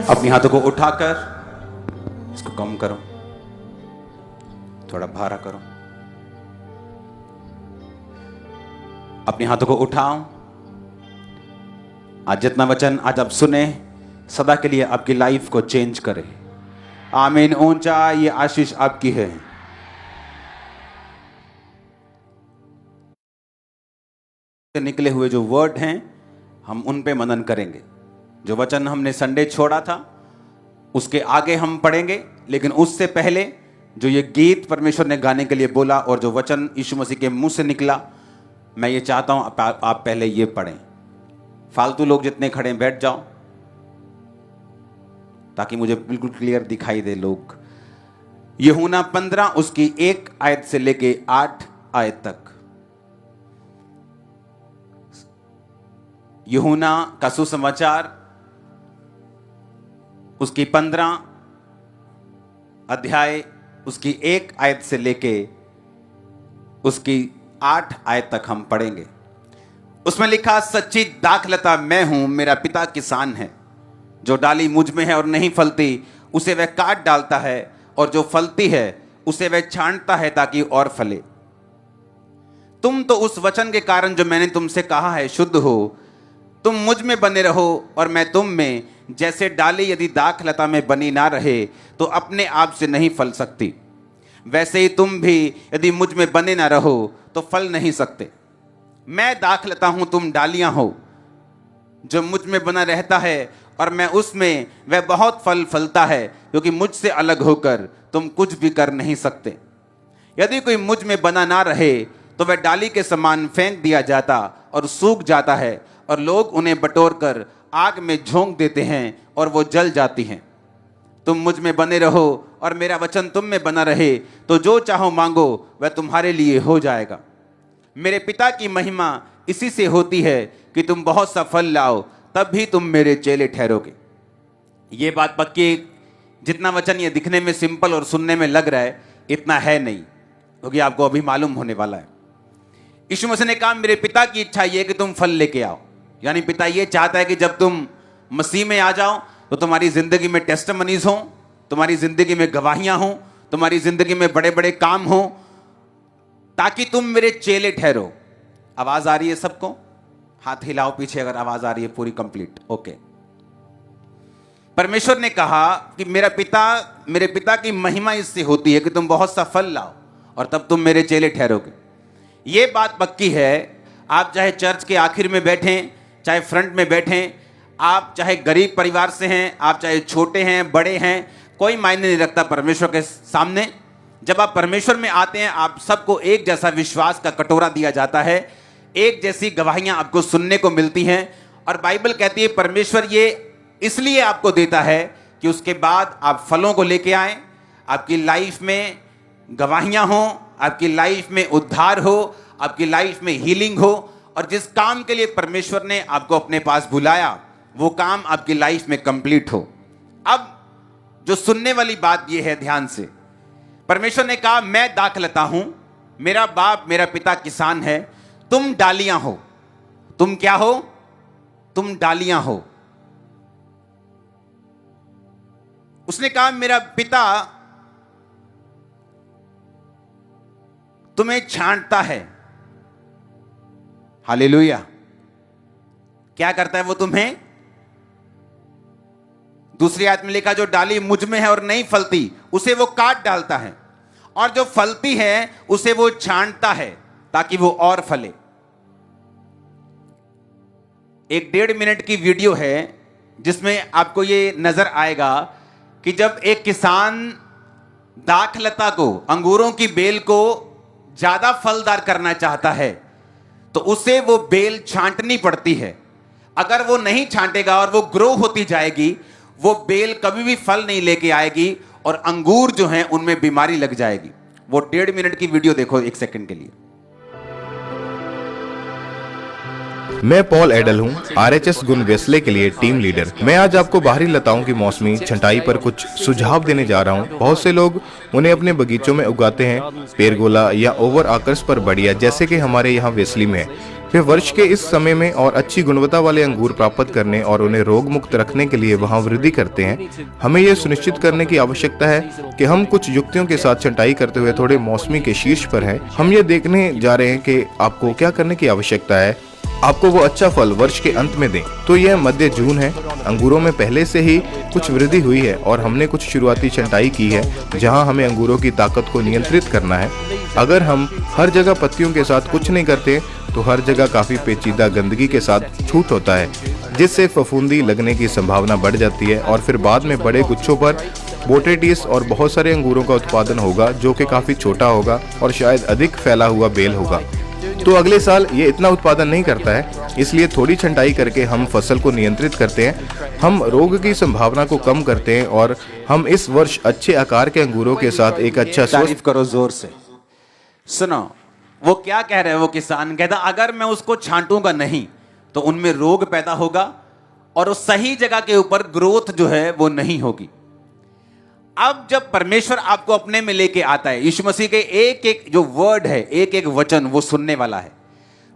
अपने हाथों को उठाकर इसको कम करो, थोड़ा भारा करो। अपने हाथों को उठाओ। आज जितना वचन आज आप सुने सदा के लिए आपकी लाइफ को चेंज करे। आमीन। ऊंचा ये आशीष आपकी है। निकले हुए जो वर्ड हैं हम उन पे मनन करेंगे। जो वचन हमने संडे छोड़ा था उसके आगे हम पढ़ेंगे, लेकिन उससे पहले जो ये गीत परमेश्वर ने गाने के लिए बोला और जो वचन यीशु मसीह के मुंह से निकला, मैं ये चाहता हूं आप पहले ये पढ़ें। फालतू लोग जितने खड़े बैठ जाओ ताकि मुझे बिल्कुल क्लियर दिखाई दे लोग। यूहन्ना 15 उसकी 1 आयत से लेके 8 आयत तक। यूहन्ना का सुसमाचार उसकी 15 अध्याय उसकी 1 आयत से लेके उसकी 8 आयत तक हम पढ़ेंगे। उसमें लिखा, सच्ची दाखलता मैं हूं, मेरा पिता किसान है। जो डाली मुझ में है और नहीं फलती उसे वह काट डालता है, और जो फलती है उसे वह छांटता है ताकि और फले। तुम तो उस वचन के कारण जो मैंने तुमसे कहा है शुद्ध हो। तुम मुझ में बने रहो और मैं तुम में। जैसे डाली यदि दाखलता में बनी ना रहे तो अपने आप से नहीं फल सकती, वैसे ही तुम भी यदि मुझ में बने ना रहो तो फल नहीं सकते। मैं दाखलता हूं, तुम डालियां हो। जो मुझ में बना रहता है और मैं उसमें, वह बहुत फल फलता है, क्योंकि मुझसे अलग होकर तुम कुछ भी कर नहीं सकते। यदि कोई मुझ में बना ना रहे तो वह डाली के समान फेंक दिया जाता और सूख जाता है, और लोग उन्हें बटोर कर आग में झोंक देते हैं और वो जल जाती हैं। तुम मुझ में बने रहो और मेरा वचन तुम में बना रहे, तो जो चाहो मांगो वह तुम्हारे लिए हो जाएगा। मेरे पिता की महिमा इसी से होती है कि तुम बहुत सा फल लाओ, तब भी तुम मेरे चेले ठहरोगे। ये बात पक्की। जितना वचन ये दिखने में सिंपल और सुनने में लग रहा है इतना है नहीं, क्योंकि आपको अभी मालूम होने वाला है। यीशु मसीह ने कहा, मेरे पिता की इच्छा ये है कि तुम फल लेके आओ। यानी पिता ये चाहता है कि जब तुम मसीह में आ जाओ तो तुम्हारी जिंदगी में टेस्टिमनीज हो, तुम्हारी जिंदगी में गवाहियां हो, तुम्हारी जिंदगी में बड़े बड़े काम हो, ताकि तुम मेरे चेले ठहरो। आवाज आ रही है सबको? हाथ हिलाओ पीछे अगर आवाज आ रही है पूरी कंप्लीट। ओके। परमेश्वर ने कहा कि मेरे पिता की महिमा इससे होती है कि तुम बहुत सा फल लाओ और तब तुम मेरे चेले ठहरोगे। यह बात पक्की है। आप चाहे चर्च के आखिर में बैठें, चाहे फ्रंट में बैठें, आप चाहे गरीब परिवार से हैं, आप चाहे छोटे हैं बड़े हैं, कोई मायने नहीं रखता परमेश्वर के सामने। जब आप परमेश्वर में आते हैं आप सबको एक जैसा विश्वास का कटोरा दिया जाता है, एक जैसी गवाहियां आपको सुनने को मिलती हैं। और बाइबल कहती है परमेश्वर ये इसलिए आपको देता है कि उसके बाद आप फलों को लेके आए, आपकी लाइफ में गवाहियां हो, आपकी लाइफ में उद्धार हो, आपकी लाइफ में हीलिंग हो, और जिस काम के लिए परमेश्वर ने आपको अपने पास बुलाया वो काम आपकी लाइफ में कंप्लीट हो। अब जो सुनने वाली बात यह है, ध्यान से, परमेश्वर ने कहा, मैं दाखलता हूं, मेरा बाप मेरा पिता किसान है, तुम डालियां हो। तुम क्या हो? तुम डालियां हो। उसने कहा, मेरा पिता तुम्हें छांटता है। हालेलुया। क्या करता है वो तुम्हें? दूसरी आयत में लिखा, जो डाली मुझ में है और नहीं फलती उसे वो काट डालता है, और जो फलती है उसे वो छांटता है ताकि वो और फले। एक 1.5 मिनट की वीडियो है जिसमें आपको ये नजर आएगा कि जब एक किसान दाखलता को, अंगूरों की बेल को ज्यादा फलदार करना चाहता है तो उसे वो बेल छांटनी पड़ती है। अगर वो नहीं छांटेगा और वो ग्रो होती जाएगी, वो बेल कभी भी फल नहीं लेके आएगी और अंगूर जो हैं उनमें बीमारी लग जाएगी। वो 1.5 मिनट की वीडियो देखो 1 सेकंड के लिए। मैं पॉल एडल हूं, RHS गुन वेस्ले के लिए टीम लीडर। मैं आज आपको बाहरी लताओं की मौसमी छंटाई पर कुछ सुझाव देने जा रहा हूं। बहुत से लोग उन्हें अपने बगीचों में उगाते हैं, पेरगोला या ओवर आकर्स पर बढ़िया, जैसे कि हमारे यहाँ वेस्ली में है। वे वर्ष के इस समय में और अच्छी गुणवत्ता वाले अंगूर प्राप्त करने और उन्हें रोग मुक्त रखने के लिए वहां वृद्धि करते हैं। हमें यह सुनिश्चित करने की आवश्यकता है कि हम कुछ युक्तियों के साथ छंटाई करते हुए थोड़े मौसमी के शीर्ष पर हैं। हम ये देखने जा रहे हैं कि आपको क्या करने की आवश्यकता है आपको वो अच्छा फल वर्ष के अंत में दें। तो यह मध्य जून है, अंगूरों में पहले से ही कुछ वृद्धि हुई है और हमने कुछ शुरुआती छंटाई की है जहां हमें अंगूरों की ताकत को नियंत्रित करना है। अगर हम हर जगह पत्तियों के साथ कुछ नहीं करते तो हर जगह काफी पेचीदा गंदगी के साथ छूट होता है, जिससे फफूंदी लगने की संभावना बढ़ जाती है और फिर बाद में बड़े गुच्छों पर बोटेटिस और बहुत सारे अंगूरों का उत्पादन होगा जो कि काफी छोटा होगा और शायद अधिक फैला हुआ बेल होगा। तो अगले साल ये इतना उत्पादन नहीं करता है, इसलिए थोड़ी छंटाई करके हम फसल को नियंत्रित करते हैं, हम रोग की संभावना को कम करते हैं और हम इस वर्ष अच्छे आकार के अंगूरों के साथ एक अच्छा तारीफ करो जोर से। सुनो वो क्या कह रहे हैं, वो किसान कहता अगर मैं उसको छांटूंगा नहीं तो उनमें रोग पैदा होगा और उस सही जगह के ऊपर ग्रोथ जो है वो नहीं होगी। अब जब परमेश्वर आपको अपने में लेके आता है, यीशु मसीह के एक एक जो वर्ड है, एक एक वचन वो सुनने वाला है।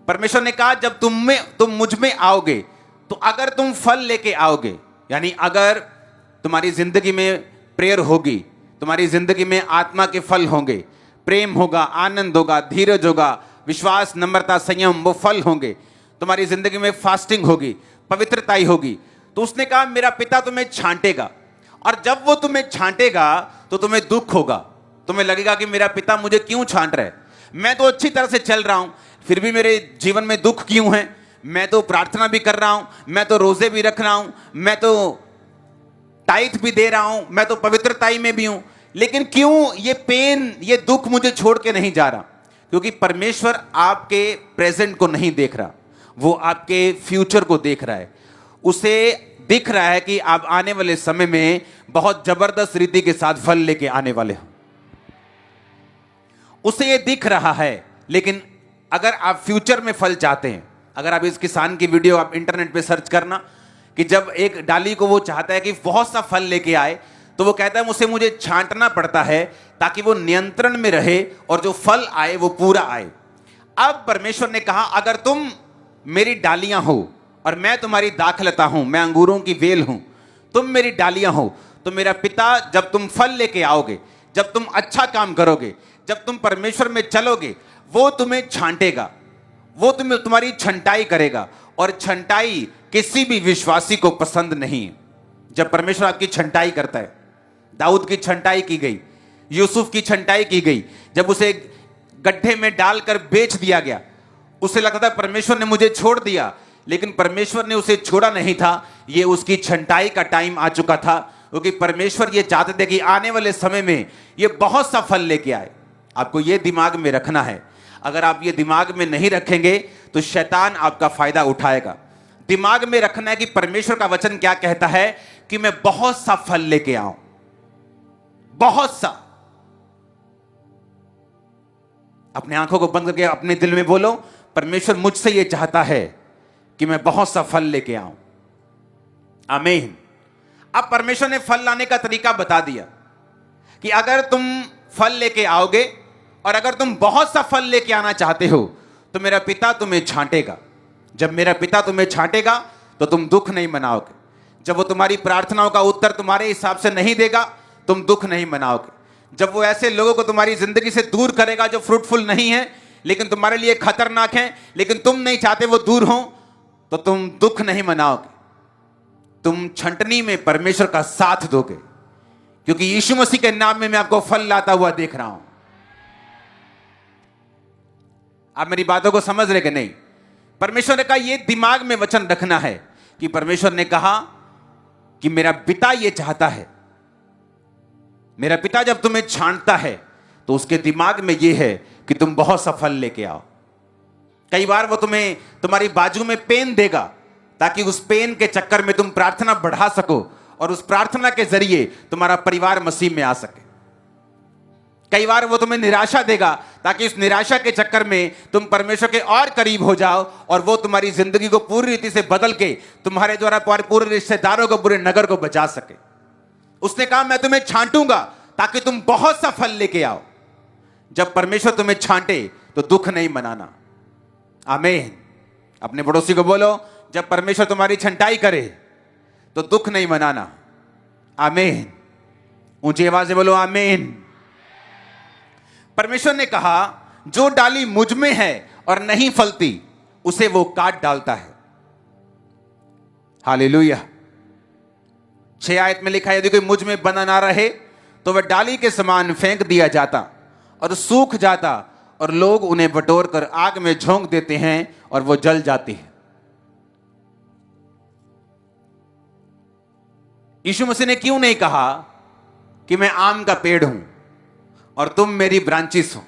परमेश्वर ने कहा जब तुम मुझ में आओगे तो अगर तुम फल लेके आओगे, यानी अगर तुम्हारी जिंदगी में प्रेयर होगी, तुम्हारी जिंदगी में आत्मा के फल होंगे, प्रेम होगा, आनंद होगा, धीरज होगा, विश्वास, नम्रता, संयम, वो फल होंगे, तुम्हारी जिंदगी में फास्टिंग होगी, पवित्रताई होगी, तो उसने कहा मेरा पिता तुम्हें छांटेगा और जब वो तुम्हें छांटेगा तो तुम्हें दुख होगा, तुम्हें लगेगा कि मेरा पिता मुझे क्यों छांट रहा है, मैं तो अच्छी तरह से चल रहा हूं फिर भी मेरे जीवन में दुख क्यों है, मैं तो प्रार्थना भी कर रहा हूं, मैं तो रोजे भी रख रहा हूं, मैं तो टाइट भी दे रहा हूं, मैं तो पवित्रताई में भी हूं, लेकिन क्यों ये पेन, ये दुख मुझे छोड़ के नहीं जा रहा। क्योंकि परमेश्वर आपके प्रेजेंट को नहीं देख रहा, वो आपके फ्यूचर को देख रहा है। उसे दिख रहा है कि आप आने वाले समय में बहुत जबरदस्त रीति के साथ फल लेके आने वाले हो, उसे ये दिख रहा है। लेकिन अगर आप फ्यूचर में फल चाहते हैं, अगर आप इस किसान की वीडियो आप इंटरनेट पे सर्च करना कि जब एक डाली को वो चाहता है कि बहुत सा फल लेके आए, तो वो कहता है मुझे छांटना पड़ता है ताकि वो नियंत्रण में रहे और जो फल आए वो पूरा आए। अब परमेश्वर ने कहा अगर तुम मेरी डालियां हो और मैं तुम्हारी दाखलता हूं, मैं अंगूरों की वेल हूं, तुम मेरी डालियां हो, तो मेरा पिता जब तुम फल लेके आओगे, जब तुम अच्छा काम करोगे, जब तुम परमेश्वर में चलोगे, वो तुम्हें छांटेगा, वो तुम्हारी छंटाई करेगा। और छंटाई किसी भी विश्वासी को पसंद नहीं है। जब परमेश्वर आपकी छंटाई करता है, दाऊद की छंटाई की गई, यूसुफ की छंटाई की गई, जब उसे गड्ढे में डालकर बेच दिया गया, उसे लगता था परमेश्वर ने मुझे छोड़ दिया, लेकिन परमेश्वर ने उसे छोड़ा नहीं था, ये उसकी छंटाई का टाइम आ चुका था, क्योंकि परमेश्वर ये चाहते थे कि आने वाले समय में ये बहुत सा फल लेके आए। आपको ये दिमाग में रखना है, अगर आप ये दिमाग में नहीं रखेंगे तो शैतान आपका फायदा उठाएगा। दिमाग में रखना है कि परमेश्वर का वचन क्या कहता है कि मैं बहुत सा फल लेके आऊं, बहुत सा। अपने आंखों को बंद करके अपने दिल में बोलो, परमेश्वर मुझसे ये चाहता है कि मैं बहुत सा फल लेके आऊं। आमीन। अब परमेश्वर ने फल लाने का तरीका बता दिया कि अगर तुम फल लेके आओगे और अगर तुम बहुत सा फल लेके आना चाहते हो तो मेरा पिता तुम्हें छांटेगा। जब मेरा पिता तुम्हें छांटेगा तो तुम दुख नहीं मनाओगे। जब वो तुम्हारी प्रार्थनाओं का उत्तर तुम्हारे हिसाब से नहीं देगा, तुम दुख नहीं मनाओगे। जब वो ऐसे लोगों को तुम्हारी जिंदगी से दूर करेगा जो फ्रूटफुल नहीं है, लेकिन तुम्हारे लिए खतरनाक है, लेकिन तुम नहीं चाहते वो दूर हो, तो तुम दुख नहीं मनाओगे। तुम छंटनी में परमेश्वर का साथ दोगे, क्योंकि यीशु मसीह के नाम में मैं आपको फल लाता हुआ देख रहा हूं। आप मेरी बातों को समझ रहे कि नहीं? परमेश्वर ने कहा यह दिमाग में वचन रखना है कि परमेश्वर ने कहा कि मेरा पिता यह चाहता है, मेरा पिता जब तुम्हें छांटता है तो उसके दिमाग में यह है कि तुम बहुत सा फल लेके आओ। कई बार वो तुम्हें तुम्हारी बाजू में पेन देगा ताकि उस पेन के चक्कर में तुम प्रार्थना बढ़ा सको और उस प्रार्थना के जरिए तुम्हारा परिवार मसीह में आ सके। कई बार वो तुम्हें निराशा देगा ताकि उस निराशा के चक्कर में तुम परमेश्वर के और करीब हो जाओ और वो तुम्हारी जिंदगी को पूरी रीति से बदल के तुम्हारे द्वारा पूरे रिश्तेदारों को, पूरे नगर को बचा सके। उसने कहा मैं तुम्हें छांटूंगा ताकि तुम बहुत सा फल लेके आओ। जब परमेश्वर तुम्हें छांटे तो दुख नहीं मनाना। आमीन। अपने पड़ोसी को बोलो, जब परमेश्वर तुम्हारी छंटाई करे तो दुख नहीं मनाना। आमीन। ऊंची आवाज से बोलो आमीन। परमेश्वर ने कहा, जो डाली मुझ में है और नहीं फलती उसे वो काट डालता है। हालेलुया। 6 आयत में लिखा है, यदि कोई मुझ में बना ना रहे तो वह डाली के समान फेंक दिया जाता और सूख जाता, और लोग उन्हें बटोर कर आग में झोंक देते हैं और वो जल जाती है। यीशु मसीह ने क्यों नहीं कहा कि मैं आम का पेड़ हूं और तुम मेरी ब्रांचेस हो?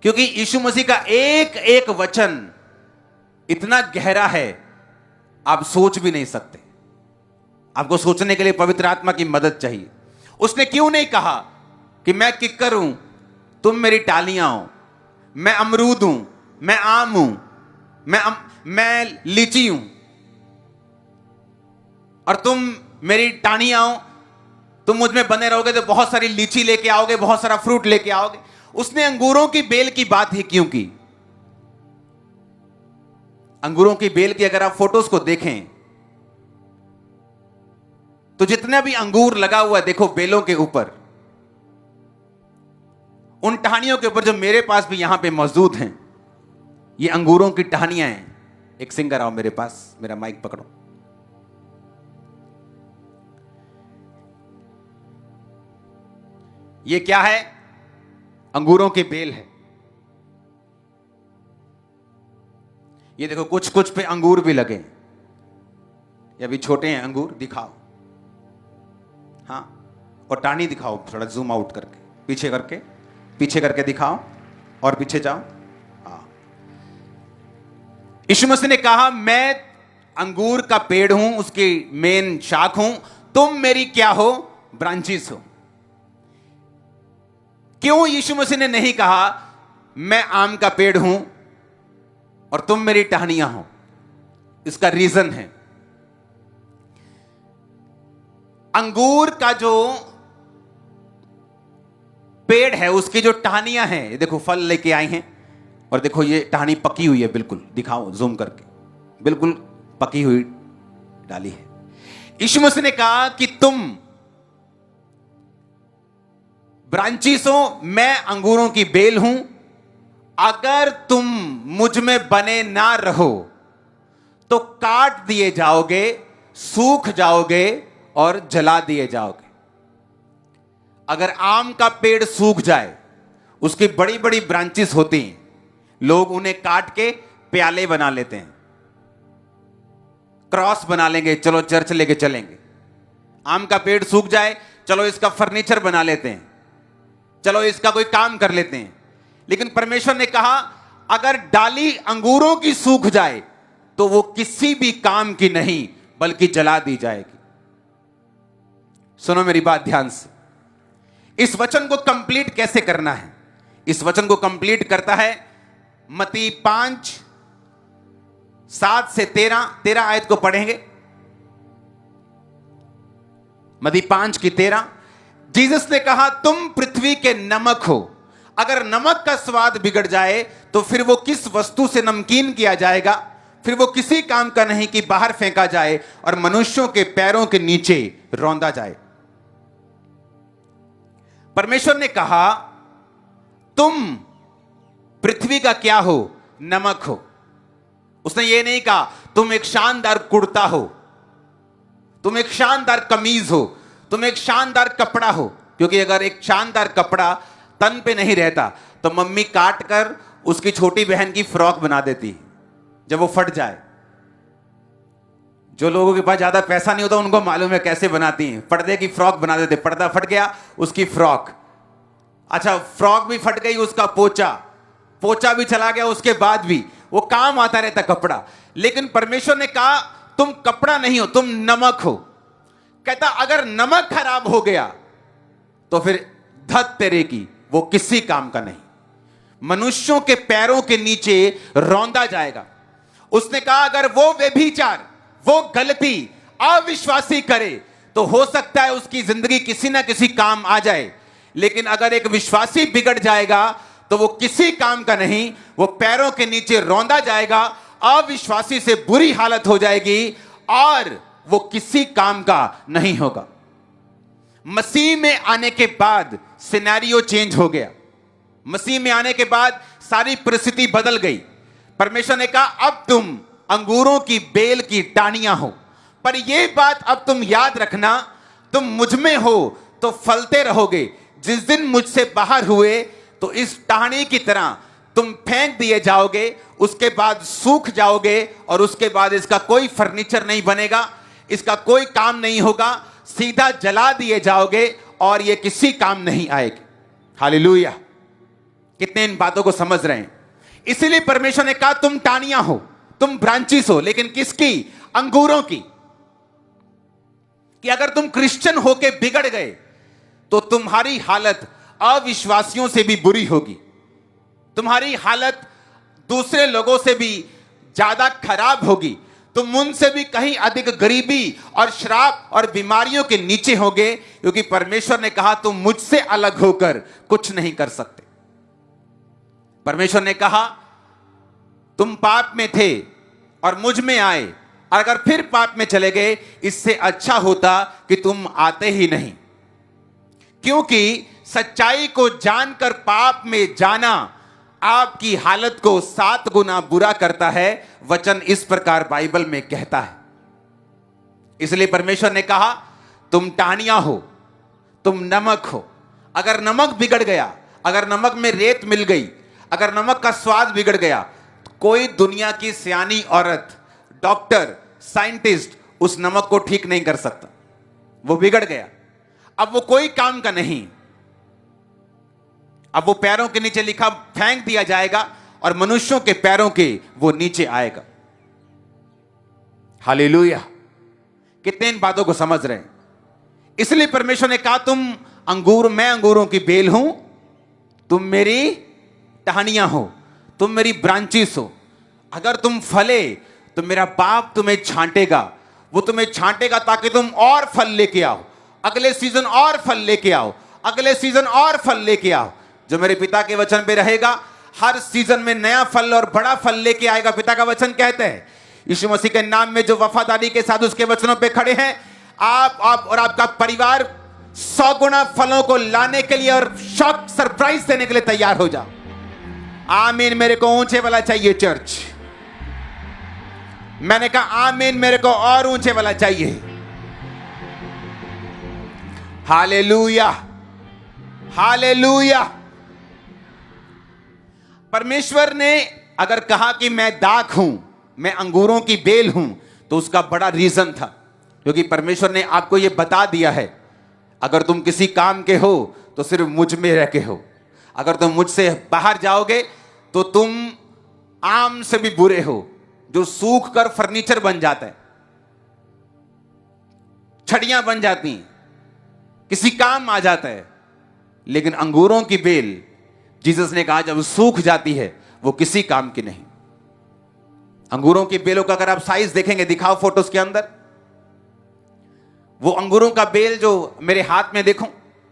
क्योंकि यीशु मसीह का एक एक वचन इतना गहरा है, आप सोच भी नहीं सकते। आपको सोचने के लिए पवित्र आत्मा की मदद चाहिए। उसने क्यों नहीं कहा कि मैं किक्कर हूं, तुम मेरी टालियां हो, मैं अमरूद हूं, मैं आम हूं, मैं लीची हूं और तुम मेरी टाहनियां हो, तुम मुझ में बने रहोगे तो बहुत सारी लीची लेके आओगे, बहुत सारा फ्रूट लेके आओगे। उसने अंगूरों की बेल की बात ही क्यों की? अंगूरों की बेल की अगर आप फोटोज को देखें तो जितना भी अंगूर लगा हुआ है, देखो बेलों के ऊपर, उन टहनियों के ऊपर जो मेरे पास भी यहां पे मौजूद हैं, ये अंगूरों की टहनियां हैं। एक सिंगर आओ मेरे पास, मेरा माइक पकड़ो। ये क्या है? अंगूरों की बेल है। ये देखो कुछ कुछ पे अंगूर भी लगे, ये अभी छोटे हैं अंगूर, दिखाओ। हाँ, और टाहनी दिखाओ, थोड़ा जूम आउट करके, पीछे करके दिखाओ, और पीछे जाओ। हाँ, यीशु मसीह ने कहा, मैं अंगूर का पेड़ हूं, उसकी मेन शाख हूं, तुम मेरी क्या हो? ब्रांचेस हो। क्यों यीशु मसीह ने नहीं कहा मैं आम का पेड़ हूं और तुम मेरी टहनियां हो? इसका रीजन है, अंगूर का जो पेड़ है उसकी जो टहनियां हैं, ये देखो फल लेके आई हैं, और देखो ये टहनी पकी हुई है, बिल्कुल दिखाओ जूम करके, बिल्कुल पकी हुई डाली है। यीशु मसीह ने कहा कि तुम ब्रांचेस हो, मैं अंगूरों की बेल हूं। अगर तुम मुझ में बने ना रहो तो काट दिए जाओगे, सूख जाओगे और जला दिए जाओगे। अगर आम का पेड़ सूख जाए, उसकी बड़ी बड़ी ब्रांचेस होती हैं, लोग उन्हें काट के प्याले बना लेते हैं, क्रॉस बना लेंगे, चलो चर्च लेके चलेंगे। आम का पेड़ सूख जाए, चलो इसका फर्नीचर बना लेते हैं, चलो इसका कोई काम कर लेते हैं। लेकिन परमेश्वर ने कहा, अगर डाली अंगूरों की सूख जाए तो वो किसी भी काम की नहीं, बल्कि जला दी जाएगी। सुनो मेरी बात ध्यान से। इस वचन को कंप्लीट कैसे करना है? इस वचन को कंप्लीट करता है मत्ती 5:7 से 13 आयत को पढ़ेंगे। मत्ती 5:13। जीसस ने कहा, तुम पृथ्वी के नमक हो। अगर नमक का स्वाद बिगड़ जाए तो फिर वो किस वस्तु से नमकीन किया जाएगा? फिर वो किसी काम का नहीं कि बाहर फेंका जाए और मनुष्यों के पैरों के नीचे रौंदा जाए। परमेश्वर ने कहा, तुम पृथ्वी का क्या हो? नमक हो। उसने ये नहीं कहा तुम एक शानदार कुर्ता हो, तुम एक शानदार कमीज हो, तुम एक शानदार कपड़ा हो। क्योंकि अगर एक शानदार कपड़ा तन पे नहीं रहता तो मम्मी काट कर उसकी छोटी बहन की फ्रॉक बना देती जब वो फट जाए। जो लोगों के पास ज्यादा पैसा नहीं होता उनको मालूम है कैसे बनाती हैं। पर्दे की फ्रॉक बना देते, पर्दा फट गया उसकी फ्रॉक, अच्छा फ्रॉक भी फट गई, उसका पोचा भी चला गया, उसके बाद भी वो काम आता रहता कपड़ा। लेकिन परमेश्वर ने कहा तुम कपड़ा नहीं हो, तुम नमक हो। कहता अगर नमक खराब हो गया तो फिर धत तेरे की, वो किसी काम का नहीं, मनुष्यों के पैरों के नीचे रौंदा जाएगा। उसने कहा अगर वो व्यभिचार, वो गलती, अविश्वासी करे तो हो सकता है उसकी जिंदगी किसी ना किसी काम आ जाए, लेकिन अगर एक विश्वासी बिगड़ जाएगा, तो वो किसी काम का नहीं, वो पैरों के नीचे रौंदा जाएगा, अविश्वासी से बुरी हालत हो जाएगी और वो किसी काम का नहीं होगा। मसीह में आने के बाद सिनेरियो चेंज हो गया। मसीह में आने के बाद सारी परिस्थिति बदल गई। परमेश्वर ने कहा अब तुम अंगूरों की बेल की टहनियां हो, पर यह बात अब तुम याद रखना, तुम मुझ में हो तो फलते रहोगे। जिस दिन मुझसे बाहर हुए तो इस टहनी की तरह तुम फेंक दिए जाओगे, उसके बाद सूख जाओगे और उसके बाद इसका कोई फर्नीचर नहीं बनेगा, इसका कोई काम नहीं होगा, सीधा जला दिए जाओगे और ये किसी काम नहीं आएगी। हालेलुया। कितने इन बातों को समझ रहे हैं? इसीलिए परमेश्वर ने कहा तुम टानियां हो, तुम ब्रांचिस हो, लेकिन किसकी? अंगूरों की। कि अगर तुम क्रिश्चियन होके बिगड़ गए तो तुम्हारी हालत अविश्वासियों से भी बुरी होगी, तुम्हारी हालत दूसरे लोगों से भी ज्यादा खराब होगी, तुम उनसे भी कहीं अधिक गरीबी और श्राप और बीमारियों के नीचे होगे, क्योंकि परमेश्वर ने कहा तुम मुझसे अलग होकर कुछ नहीं कर सकते। परमेश्वर ने कहा तुम पाप में थे और मुझ में आए, और अगर फिर पाप में चले गए, इससे अच्छा होता कि तुम आते ही नहीं, क्योंकि सच्चाई को जानकर पाप में जाना आपकी हालत को 7 गुना बुरा करता है। वचन इस प्रकार बाइबल में कहता है। इसलिए परमेश्वर ने कहा तुम टहनियां हो, तुम नमक हो। अगर नमक बिगड़ गया, अगर नमक में रेत मिल गई, अगर नमक का स्वाद बिगड़ गया, तो कोई दुनिया की सियानी औरत, डॉक्टर, साइंटिस्ट उस नमक को ठीक नहीं कर सकता। वो बिगड़ गया, अब वो कोई काम का नहीं। अब वो पैरों के नीचे लिखा फेंक दिया जाएगा और मनुष्यों के पैरों के वो नीचे आएगा। हालेलुया। कितने इन बातों को समझ रहे हैं? इसलिए परमेश्वर ने कहा तुम मैं अंगूरों की बेल हूं, तुम मेरी टहनियां हो, तुम मेरी ब्रांचिस हो। अगर तुम फले तो मेरा बाप तुम्हें छांटेगा, वो तुम्हें छांटेगा ताकि तुम और फल लेके आओ, अगले सीजन और फल लेके आओ, अगले सीजन और फल लेके आओ। जो मेरे पिता के वचन पे रहेगा हर सीजन में नया फल और बड़ा फल लेके आएगा। पिता का वचन कहते हैं यीशु मसीह के नाम में जो वफादारी के साथ उसके वचनों पे खड़े हैं, आप और आपका परिवार 100 गुना फलों को लाने के लिए और शॉक सरप्राइज देने के लिए तैयार हो जाओ। आमीन। मेरे को ऊंचे वाला चाहिए चर्च। मैंने कहा आमीन, मेरे को और ऊंचे वाला चाहिए। Hallelujah, hallelujah. परमेश्वर ने अगर कहा कि मैं दाख हूं, मैं अंगूरों की बेल हूं, तो उसका बड़ा रीजन था, क्योंकि परमेश्वर ने आपको यह बता दिया है अगर तुम किसी काम के हो तो सिर्फ मुझ में रह के हो, अगर तुम मुझसे बाहर जाओगे तो तुम आम से भी बुरे हो, जो सूख कर फर्नीचर बन जाता है, छड़ियां बन जाती हैं, किसी काम आ जाता है। लेकिन अंगूरों की बेल, जीसस ने कहा जब सूख जाती है वो किसी काम की नहीं। अंगूरों की बेलों का अगर आप साइज देखेंगे, दिखाओ फोटोज के अंदर, वो अंगूरों का बेल जो मेरे हाथ में देखो,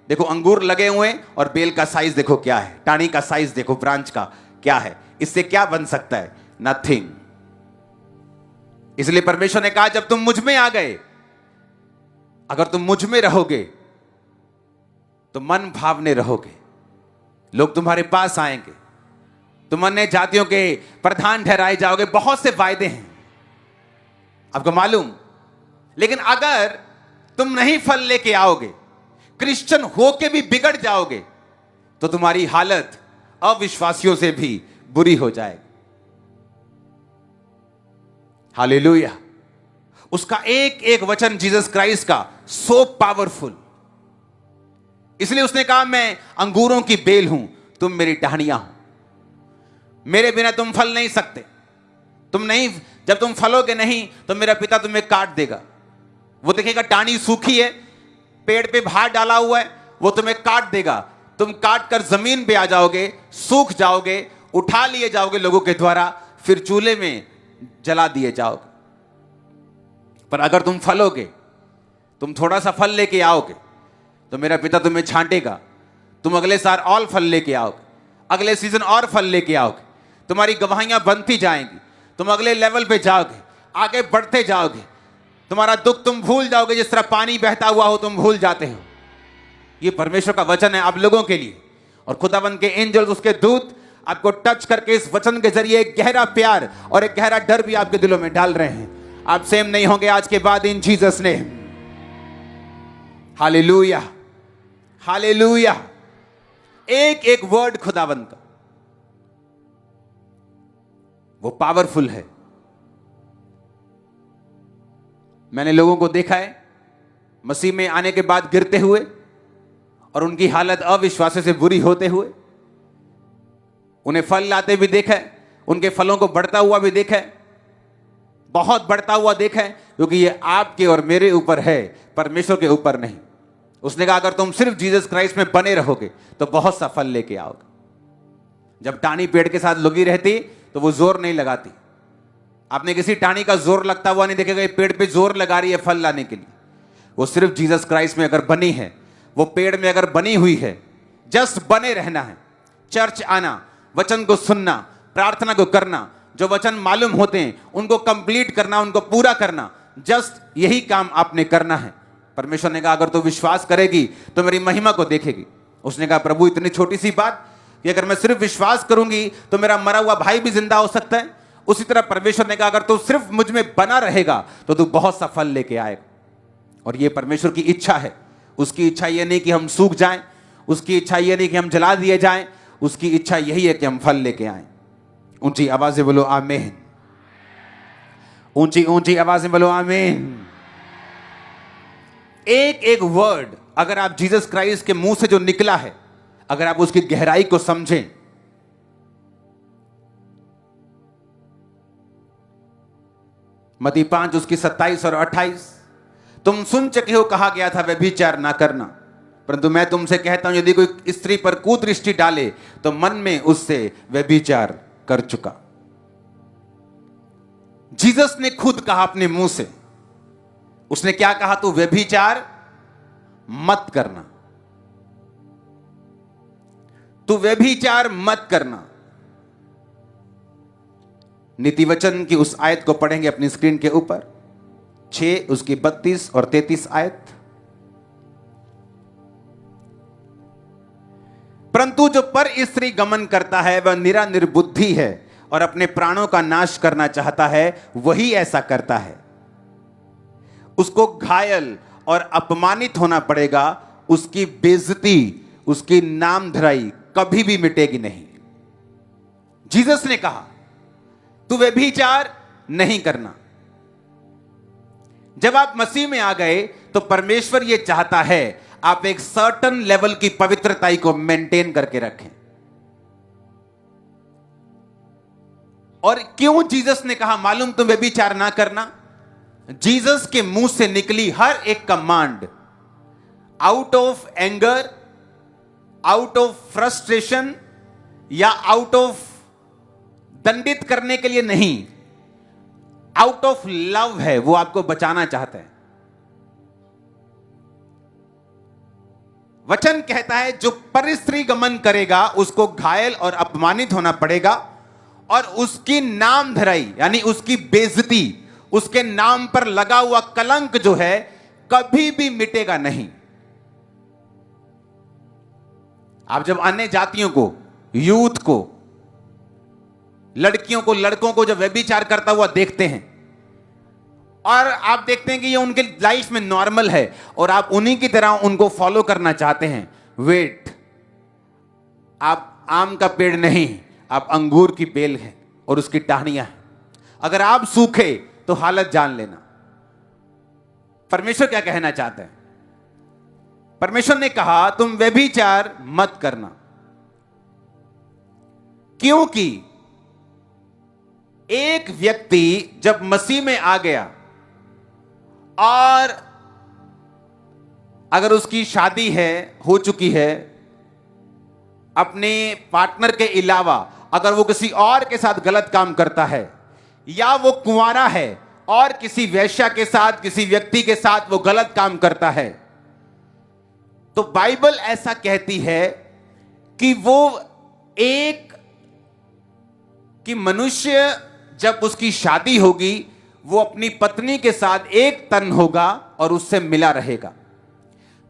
देखो अंगूर लगे हुए हैं और बेल का साइज देखो क्या है, टानी का साइज देखो, ब्रांच का क्या है, इससे क्या बन सकता है? नथिंग। इसलिए परमेश्वर ने कहा जब तुम मुझ में आ गए, अगर तुम मुझ में रहोगे तो मन भावने रहोगे, लोग तुम्हारे पास आएंगे, तुम अन्य जातियों के प्रधान ठहराए जाओगे, बहुत से वायदे हैं आपको मालूम। लेकिन अगर तुम नहीं फल लेके आओगे, क्रिश्चियन होके भी बिगड़ जाओगे, तो तुम्हारी हालत अविश्वासियों से भी बुरी हो जाएगी। हालेलुया। उसका एक एक वचन जीसस क्राइस्ट का सो पावरफुल। इसलिए उसने कहा मैं अंगूरों की बेल हूं, तुम मेरी टहनियां हो, मेरे बिना तुम फल नहीं सकते। तुम नहीं, जब तुम फलोगे नहीं तो मेरा पिता तुम्हें काट देगा। वो देखेगा टहनी सूखी है, पेड़ पे भार डाला हुआ है, वो तुम्हें काट देगा। तुम काट कर जमीन पे आ जाओगे, सूख जाओगे, उठा लिए जाओगे लोगों के द्वारा, फिर चूल्हे में जला दिए जाओगे। पर अगर तुम फलोगे, तुम थोड़ा सा फल लेके आओगे, तो मेरा पिता तुम्हें छांटेगा, तुम अगले साल और फल लेके आओगे, अगले सीजन और फल लेके आओगे, तुम्हारी गवाहियां बनती जाएंगी, तुम अगले लेवल पे जाओगे, आगे बढ़ते जाओगे, तुम्हारा दुख तुम भूल जाओगे, जिस तरह पानी बहता हुआ हो तुम भूल जाते हो। ये परमेश्वर का वचन है आप लोगों के लिए, और खुदावंद के एंजल्स, उसके दूत आपको टच करके इस वचन के जरिए एक गहरा प्यार और एक गहरा डर भी आपके दिलों में डाल रहे हैं। आप सेम नहीं होंगे आज के बाद, इन जीसस नेम। Hallelujah, hallelujah. एक एक वर्ड खुदावंद का वो पावरफुल है। मैंने लोगों को देखा है मसीह में आने के बाद गिरते हुए और उनकी हालत अविश्वास से बुरी होते हुए, उन्हें फल लाते भी देखा है, उनके फलों को बढ़ता हुआ भी देखा है, बहुत बढ़ता हुआ देखा है, क्योंकि ये आपके और मेरे ऊपर है, परमेश्वर के ऊपर नहीं। उसने कहा अगर तुम सिर्फ जीसस क्राइस्ट में बने रहोगे तो बहुत सा फल लेके आओगे। जब टानी पेड़ के साथ लगी रहती तो वो जोर नहीं लगाती। आपने किसी टानी का जोर लगता हुआ नहीं देखेगा, ये पेड़ पे जोर लगा रही है फल लाने के लिए। वो सिर्फ जीसस क्राइस्ट में अगर बनी है, वो पेड़ में अगर बनी हुई है, जस्ट बने रहना है, चर्च आना, वचन को सुनना, प्रार्थना को करना, जो वचन मालूम होते हैं उनको कंप्लीट करना, उनको पूरा करना, जस्ट यही काम आपने करना है। परमेश्वर ने कहा अगर तू विश्वास करेगी तो मेरी महिमा को देखेगी। उसने कहा प्रभु इतनी छोटी सी बात कि अगर मैं सिर्फ विश्वास करूंगी तो मेरा मरा हुआ भाई भी जिंदा हो सकता है। उसी तरह परमेश्वर ने कहा अगर तू सिर्फ मुझ में बना रहेगा तो तू बहुत सा फल लेके आएगा। और ये परमेश्वर की इच्छा है। उसकी इच्छा ये नहीं कि हम सूख जाएं, उसकी इच्छा ये नहीं कि हम जला दिए जाएं, उसकी इच्छा यही है कि हम फल लेके आएं। ऊंची आवाज से बोलो आमीन, ऊंची ऊंची आवाज से बोलो आमीन। एक एक वर्ड अगर आप जीसस क्राइस्ट के मुंह से जो निकला है, अगर आप उसकी गहराई को समझें, मत्ती 5 उसकी 27 और 28, तुम सुन चुके हो कहा गया था व्यभिचार ना करना, परंतु मैं तुमसे कहता हूं यदि कोई स्त्री पर कुदृष्टि डाले तो मन में उससे व्यभिचार कर चुका। जीसस ने खुद कहा अपने मुंह से, उसने क्या कहा? तू व्यभिचार मत करना, तू व्यभिचार मत करना। नीति वचन की उस आयत को पढ़ेंगे अपनी स्क्रीन के ऊपर, 6 उसकी 32 और 33 आयत। परंतु जो पर स्त्री गमन करता है वह निरा निर्बुद्धि है और अपने प्राणों का नाश करना चाहता है, वही ऐसा करता है। उसको घायल और अपमानित होना पड़ेगा, उसकी बेइज्जती, उसकी नामधराई कभी भी मिटेगी नहीं। जीसस ने कहा तू व्यभिचार नहीं करना। जब आप मसीह में आ गए तो परमेश्वर यह चाहता है आप एक सर्टन लेवल की पवित्रताई को मेंटेन करके रखें। और क्यों जीसस ने कहा मालूम तुम व्यभिचार ना करना? जीसस के मुंह से निकली हर एक command out of anger, out of frustration या आउट ऑफ दंडित करने के लिए नहीं, आउट ऑफ लव है। वो आपको बचाना चाहता है। वचन कहता है जो परस्त्री गमन करेगा उसको घायल और अपमानित होना पड़ेगा, और उसकी नाम धराई यानी उसकी बेइज्जती, उसके नाम पर लगा हुआ कलंक जो है कभी भी मिटेगा नहीं। आप जब अन्य जातियों को, यूथ को, लड़कियों को, लड़कों को जब व्यभिचार करता हुआ देखते हैं और आप देखते हैं कि ये उनके लाइफ में नॉर्मल है और आप उन्हीं की तरह उनको फॉलो करना चाहते हैं, वेट, आप आम का पेड़ नहीं, आप अंगूर की बेल हैं और उसकी टहनियां हैं। अगर आप सूखे तो हालत जान लेना। परमेश्वर क्या कहना चाहता है? परमेश्वर ने कहा तुम व्यभिचार मत करना, क्योंकि एक व्यक्ति जब मसीह में आ गया और अगर उसकी शादी है, हो चुकी है, अपने पार्टनर के अलावा अगर वो किसी और के साथ गलत काम करता है, या वो कुंवारा है और किसी वेश्या के साथ, किसी व्यक्ति के साथ वो गलत काम करता है, तो बाइबल ऐसा कहती है कि वो एक कि मनुष्य जब उसकी शादी होगी वो अपनी पत्नी के साथ एक तन होगा और उससे मिला रहेगा।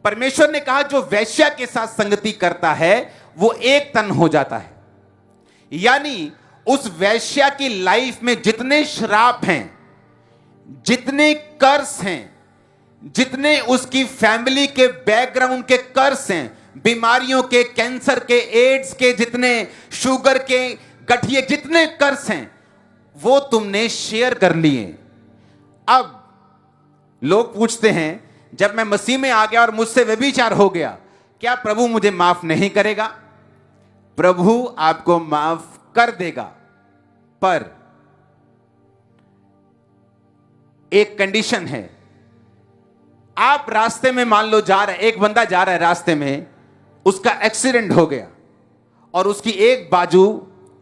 परमेश्वर ने कहा जो वैश्या के साथ संगति करता है वो एक तन हो जाता है। यानी उस वैश्या की लाइफ में जितने श्राप हैं, जितने कर्स हैं, जितने उसकी फैमिली के बैकग्राउंड के कर्स हैं, बीमारियों के, कैंसर के, एड्स के, जितने शुगर के, गठिए, जितने कर्स हैं वो तुमने शेयर कर लिए। अब लोग पूछते हैं जब मैं मसीह में आ गया और मुझसे व्यभिचार हो गया, क्या प्रभु मुझे माफ नहीं करेगा? प्रभु आपको माफ कर देगा, पर एक कंडीशन है। आप रास्ते में मान लो जा रहे, एक बंदा जा रहा है रास्ते में, उसका एक्सीडेंट हो गया और उसकी एक बाजू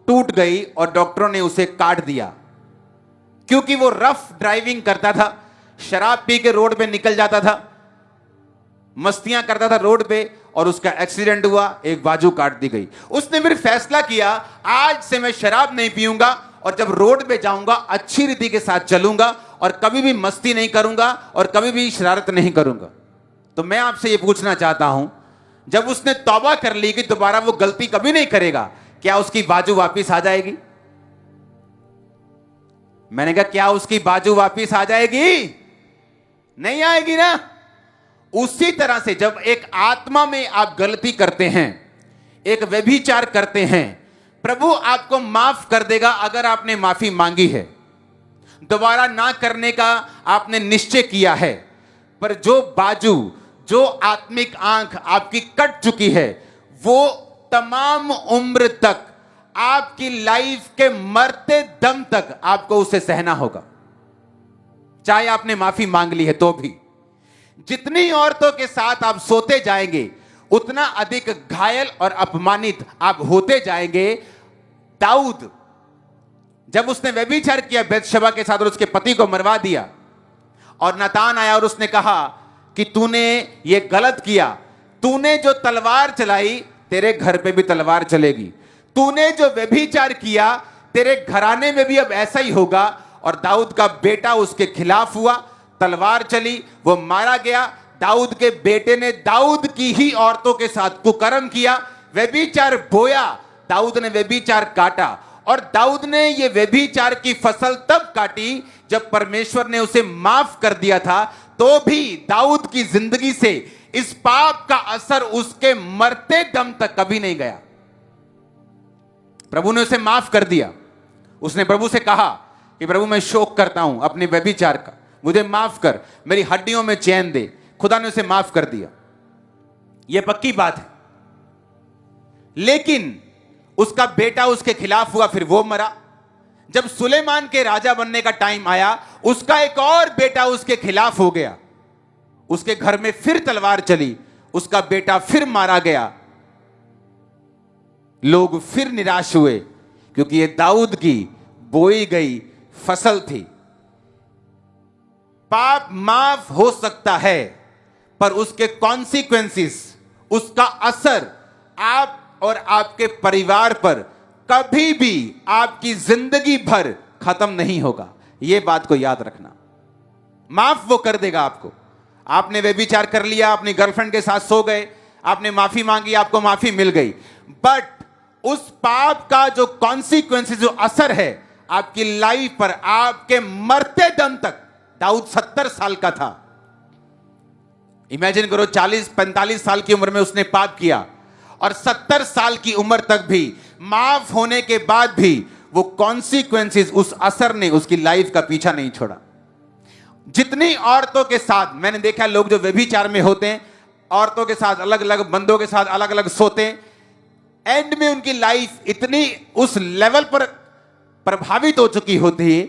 टूट गई और डॉक्टरों ने उसे काट दिया क्योंकि वो रफ ड्राइविंग करता था, शराब पी के रोड पे निकल जाता था, मस्तियां करता था रोड पे और उसका एक्सीडेंट हुआ, एक बाजू काट दी गई। उसने फिर फैसला किया आज से मैं शराब नहीं पीऊंगा और जब रोड पे जाऊंगा अच्छी रीति के साथ चलूंगा और कभी भी मस्ती नहीं करूंगा और कभी भी शरारत नहीं करूंगा। तो मैं आपसे ये पूछना चाहता हूं, जब उसने तौबा कर ली कि दोबारा वो गलती कभी नहीं करेगा, क्या उसकी बाजू वापिस आ जाएगी? मैंने कहा क्या उसकी बाजू वापिस आ जाएगी? नहीं आएगी ना। उसी तरह से जब एक आत्मा में आप गलती करते हैं, एक व्यभिचार करते हैं, प्रभु आपको माफ कर देगा अगर आपने माफी मांगी है, दोबारा ना करने का आपने निश्चय किया है। पर जो बाजू, जो आत्मिक आंख आपकी कट चुकी है, वो तमाम उम्र तक, आपकी लाइफ के मरते दम तक आपको उसे सहना होगा, चाहे आपने माफी मांग ली है तो भी। जितनी औरतों के साथ आप सोते जाएंगे उतना अधिक घायल और अपमानित आप होते जाएंगे। दाऊद जब उसने व्यभिचार किया बेतशबा के साथ और उसके पति को मरवा दिया और नातान आया और उसने कहा कि तूने ये गलत किया, तूने जो तलवार चलाई तेरे घर पे भी तलवार चलेगी, तूने जो व्यभिचार किया तेरे घराने में भी अब ऐसा ही होगा। और दाऊद का बेटा उसके खिलाफ हुआ, तलवार चली, वो मारा गया। दाऊद के बेटे ने दाऊद की ही औरतों के साथ कुकर्म किया, व्यभिचार बोया, दाऊद ने व्यभिचार काटा। और दाऊद ने ये व्यभिचार की फसल तब काटी जब परमेश्वर ने उसे माफ कर दिया था, तो भी दाऊद की जिंदगी से इस पाप का असर उसके मरते दम तक कभी नहीं गया। प्रभु ने उसे माफ कर दिया। उसने प्रभु से कहा कि प्रभु मैं शोक करता हूं अपने व्यभिचार का, मुझे माफ कर, मेरी हड्डियों में चैन दे। खुदा ने उसे माफ कर दिया, यह पक्की बात है। लेकिन उसका बेटा उसके खिलाफ हुआ, फिर वो मरा। जब सुलेमान के राजा बनने का टाइम आया, उसका एक और बेटा उसके खिलाफ हो गया, उसके घर में फिर तलवार चली, उसका बेटा फिर मारा गया। लोग फिर निराश हुए क्योंकि ये दाऊद की बोई गई फसल थी। पाप माफ हो सकता है पर उसके कॉन्सिक्वेंसेस, उसका असर आप और आपके परिवार पर कभी भी आपकी जिंदगी भर खत्म नहीं होगा। यह बात को याद रखना। माफ वो कर देगा आपको। आपने व्यभिचार कर लिया, अपनी गर्लफ्रेंड के साथ सो गए, आपने माफी मांगी, आपको माफी मिल गई, बट उस पाप का जो कॉन्सिक्वेंसेस, जो असर है आपकी लाइफ पर, आपके मरते दम तक। दाऊद 70 साल का था। इमेजिन करो 40-45 साल की उम्र में उसने पाप किया और 70 साल की उम्र तक भी, माफ होने के बाद भी वो कॉन्सिक्वेंसेस, उस असर ने उसकी लाइफ का पीछा नहीं छोड़ा। जितनी औरतों के साथ मैंने देखा, लोग जो व्यभिचार में होते हैं, औरतों के साथ अलग अलग, बंदों के साथ अलग अलग सोते हैं, एंड में उनकी लाइफ इतनी उस लेवल पर प्रभावित हो चुकी होती है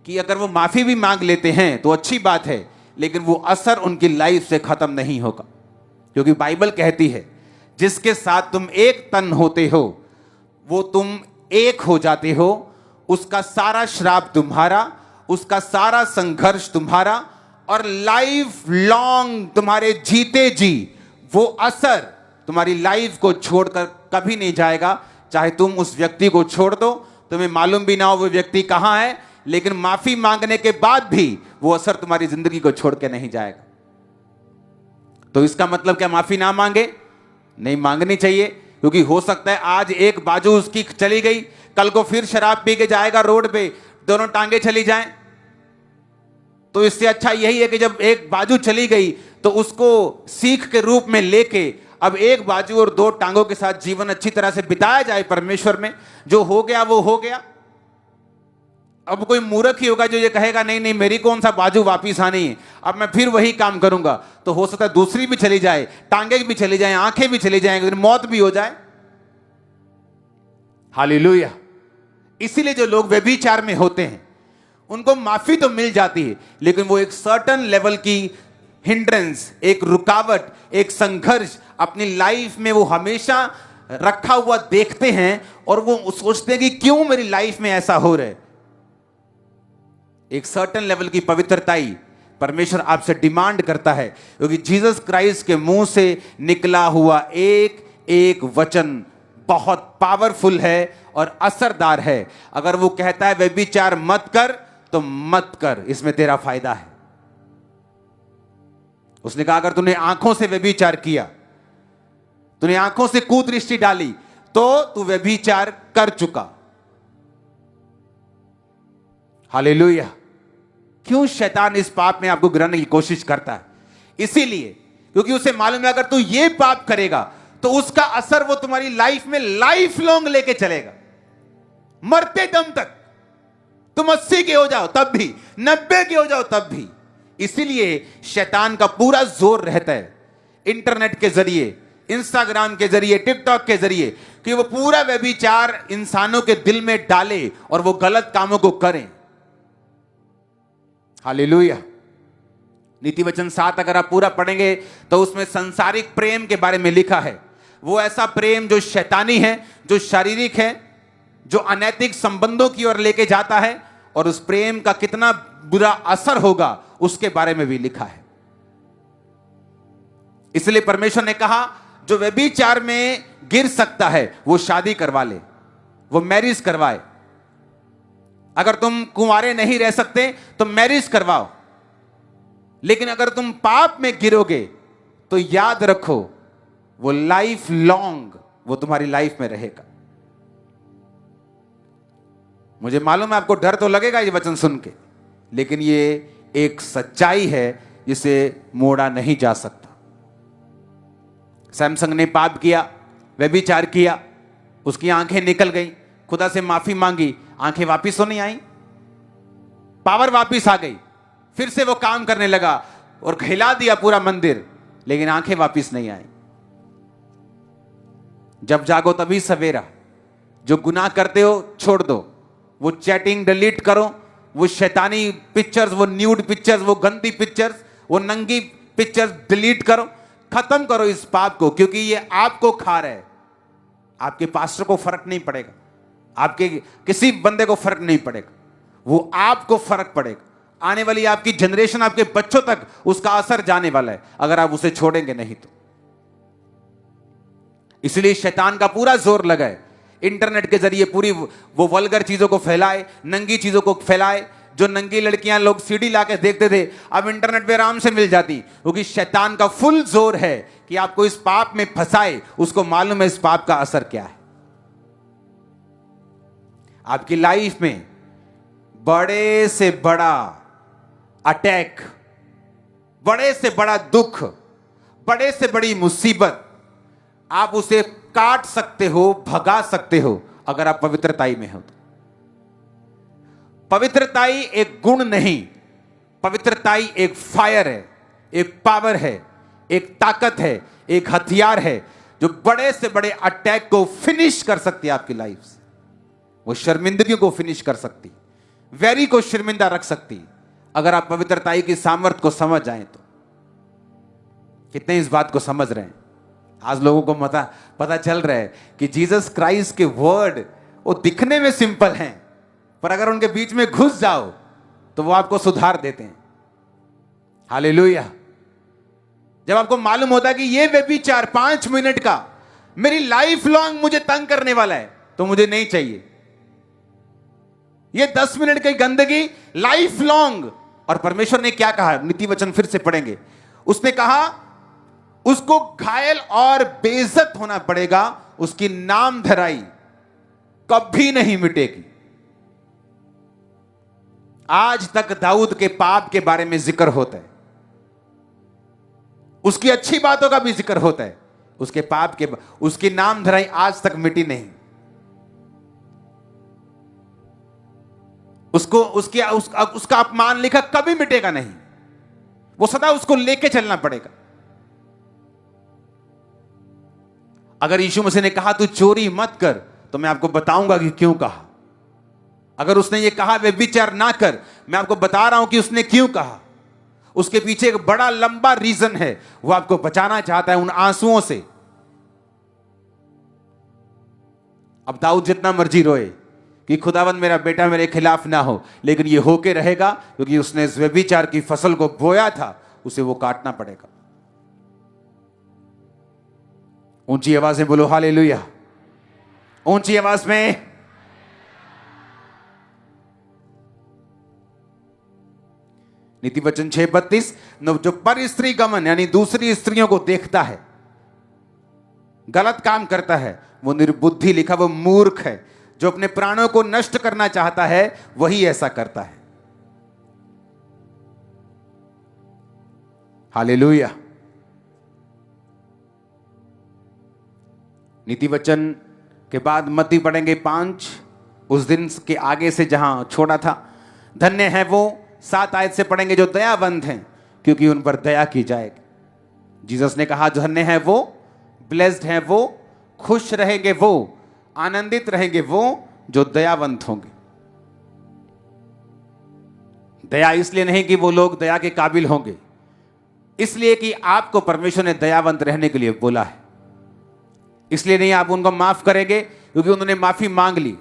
कि अगर वो माफी भी मांग लेते हैं तो अच्छी बात है, लेकिन वो असर उनकी लाइफ से खत्म नहीं होगा। क्योंकि बाइबल कहती है जिसके साथ तुम एक तन होते हो वो तुम एक हो जाते हो। उसका सारा श्राप तुम्हारा, उसका सारा संघर्ष तुम्हारा, और लाइफ लॉन्ग तुम्हारे जीते जी वो असर तुम्हारी लाइफ को छोड़कर कभी नहीं जाएगा। चाहे तुम उस व्यक्ति को छोड़ दो, तुम्हें मालूम भी ना हो वो व्यक्ति कहां है, लेकिन माफी मांगने के बाद भी वो असर तुम्हारी जिंदगी को छोड़ के नहीं जाएगा। तो इसका मतलब क्या माफी ना मांगे? नहीं मांगनी चाहिए, क्योंकि हो सकता है आज एक बाजू उसकी चली गई, कल को फिर शराब पी के जाएगा रोड पे, दोनों टांगे चली जाएं। तो इससे अच्छा यही है कि जब एक बाजू चली गई तो उसको सीख के रूप में लेके अब एक बाजू और दो टांगों के साथ जीवन अच्छी तरह से बिताया जाए परमेश्वर में। जो हो गया वो हो गया। अब कोई मूर्ख ही होगा जो ये कहेगा नहीं नहीं मेरी कौन सा बाजू वापिस आनी है, अब मैं फिर वही काम करूंगा। तो हो सकता है दूसरी भी चली जाए, टांगे भी चली जाए, आंखें भी चली जाएंगी, मौत भी हो जाए। हालेलुया। इसीलिए जो लोग व्यभिचार में होते हैं उनको माफी तो मिल जाती है, लेकिन वो एक सर्टन लेवल की हिंड्रेंस, एक रुकावट, एक संघर्ष अपनी लाइफ में वो हमेशा रखा हुआ देखते हैं और वो सोचते हैं कि क्यों मेरी लाइफ में ऐसा हो रहा है। एक सर्टन लेवल की पवित्रताई परमेश्वर आपसे डिमांड करता है, क्योंकि जीसस क्राइस्ट के मुंह से निकला हुआ एक एक वचन बहुत पावरफुल है और असरदार है। अगर वो कहता है व्यभिचार मत कर तो मत कर, इसमें तेरा फायदा है। उसने कहा अगर तूने आंखों से व्यभिचार किया, तूने आंखों से कुदृष्टि डाली, तो तू व्यभिचार कर चुका। हालेलुया। क्यों शैतान इस पाप में आपको गिराने की कोशिश करता है? इसीलिए क्योंकि उसे मालूम है अगर तू ये पाप करेगा तो उसका असर वो तुम्हारी लाइफ में लाइफ लॉन्ग लेके चलेगा, मरते दम तक। तुम 80 के हो जाओ तब भी, 90 के हो जाओ तब भी। इसीलिए शैतान का पूरा जोर रहता है इंटरनेट के जरिए, इंस्टाग्राम के जरिए, टिकटॉक के जरिए, कि वो पूरा व्यभिचार इंसानों के दिल में डाले और वो गलत कामों को करें। हालेलुया। नीति वचन 7 अगर आप पूरा पढ़ेंगे तो उसमें संसारिक प्रेम के बारे में लिखा है। वो ऐसा प्रेम जो शैतानी है, जो शारीरिक है, जो अनैतिक संबंधों की ओर लेके जाता है, और उस प्रेम का कितना बुरा असर होगा उसके बारे में भी लिखा है। इसलिए परमेश्वर ने कहा जो व्यभिचार में गिर सकता है वो शादी करवा ले, वो मैरिज करवाए। अगर तुम कुंवारे नहीं रह सकते तो मैरिज करवाओ, लेकिन अगर तुम पाप में गिरोगे तो याद रखो वो लाइफ लॉन्ग वो तुम्हारी लाइफ में रहेगा। मुझे मालूम है आपको डर तो लगेगा ये वचन सुन के, लेकिन ये एक सच्चाई है जिसे मोड़ा नहीं जा सकता। सैमसंग ने पाप किया, व्यभिचार किया, उसकी आंखें निकल गई, खुदा से माफी मांगी, आंखें वापिस तो नहीं आई, पावर वापिस आ गई, फिर से वो काम करने लगा और हिला दिया पूरा मंदिर, लेकिन आंखें वापिस नहीं आई। जब जागो तभी सवेरा। जो गुनाह करते हो छोड़ दो, वो चैटिंग डिलीट करो, वो शैतानी पिक्चर्स, वो न्यूड पिक्चर्स, वो गंदी पिक्चर्स, वो नंगी पिक्चर्स डिलीट करो, खत्म करो इस पाप को, क्योंकि ये आपको खा रहा है। आपके पास्टर को फर्क नहीं पड़ेगा, आपके किसी बंदे को फर्क नहीं पड़ेगा, वो आपको फर्क पड़ेगा। आने वाली आपकी जनरेशन, आपके बच्चों तक उसका असर जाने वाला है अगर आप उसे छोड़ेंगे नहीं तो। इसलिए शैतान का पूरा जोर लगा है इंटरनेट के जरिए पूरी वो वल्गर चीजों को फैलाए, नंगी चीजों को फैलाए। जो नंगी लड़कियां लोग सीडी लाके देखते थे अब इंटरनेट पे आराम से मिल जाती, क्योंकि शैतान का फुल जोर है कि आपको इस पाप में फंसाए। उसको मालूम है इस पाप का असर क्या है। आपकी लाइफ में बड़े से बड़ा अटैक, बड़े से बड़ा दुख, बड़े से बड़ी मुसीबत, आप उसे काट सकते हो, भगा सकते हो अगर आप पवित्रताई में हो तो। पवित्रताई एक गुण नहीं, पवित्रताई एक फायर है, एक पावर है, एक ताकत है, एक हथियार है जो बड़े से बड़े अटैक को फिनिश कर सकती है आपकी लाइफ से। वो शर्मिंदगी को फिनिश कर सकती, वैरी को शर्मिंदा रख सकती, अगर आप पवित्रताई की सामर्थ्य को समझ जाएं तो। कितने इस बात को समझ रहे हैं? आज लोगों को पता चल रहा है कि जीसस क्राइस्ट के वर्ड वो दिखने में सिंपल हैं, पर अगर उनके बीच में घुस जाओ तो वो आपको सुधार देते हैं। हालेलुया। जब आपको मालूम होता है कि ये व्यभिचार 5 मिनट का मेरी लाइफ लॉन्ग मुझे तंग करने वाला है, तो मुझे नहीं चाहिए। ये 10 मिनट की गंदगी लाइफ लॉन्ग। और परमेश्वर ने क्या कहा, नीति वचन फिर से पढ़ेंगे। उसने कहा उसको घायल और बेइज्जत होना पड़ेगा, उसकी नाम धराई कभी नहीं मिटेगी। आज तक दाऊद के पाप के बारे में जिक्र होता है, उसकी अच्छी बातों का भी जिक्र होता है, उसके पाप के उसकी नाम धराई आज तक मिटी नहीं। उसको उसका अपमान लिखा कभी मिटेगा नहीं, वो सदा उसको लेके चलना पड़ेगा। अगर यीशु मसीह ने कहा तू चोरी मत कर, तो मैं आपको बताऊंगा कि क्यों कहा। अगर उसने ये कहा व्यभिचार ना कर, मैं आपको बता रहा हूं कि उसने क्यों कहा। उसके पीछे एक बड़ा लंबा रीजन है, वो आपको बचाना चाहता है उन आंसुओं से। अब दाऊद जितना मर्जी रोए कि खुदावंद मेरा बेटा मेरे खिलाफ ना हो, लेकिन ये होके रहेगा, क्योंकि उसने इस व्यभिचार की फसल को बोया था, उसे वो काटना पड़ेगा। ऊंची आवाज में बोलो हालेलुया, ऊंची आवाज में। नीति वचन 6:32, जो पर स्त्री गमन यानी दूसरी स्त्रियों को देखता है, गलत काम करता है, वो निर्बुद्धि लिखा, वो मूर्ख है। जो अपने प्राणों को नष्ट करना चाहता है वही ऐसा करता है। हालेलुया। नीति वचन के बाद मत्ती पढ़ेंगे 5, उस दिन के आगे से जहां छोड़ा था। धन्य है वो, 7 आयत से पढ़ेंगे, जो दयावंत हैं, क्योंकि उन पर दया की जाएगी। जीसस ने कहा धन्य है वो, ब्लेस्ड है वो, खुश रहेंगे वो, आनंदित रहेंगे वो जो दयावंत होंगे। दया इसलिए नहीं कि वो लोग दया के काबिल होंगे, इसलिए कि आपको परमेश्वर ने दयावंत रहने के लिए बोला है। इसलिए नहीं आप उनको माफ करेंगे क्योंकि उन्होंने माफी मांग ली,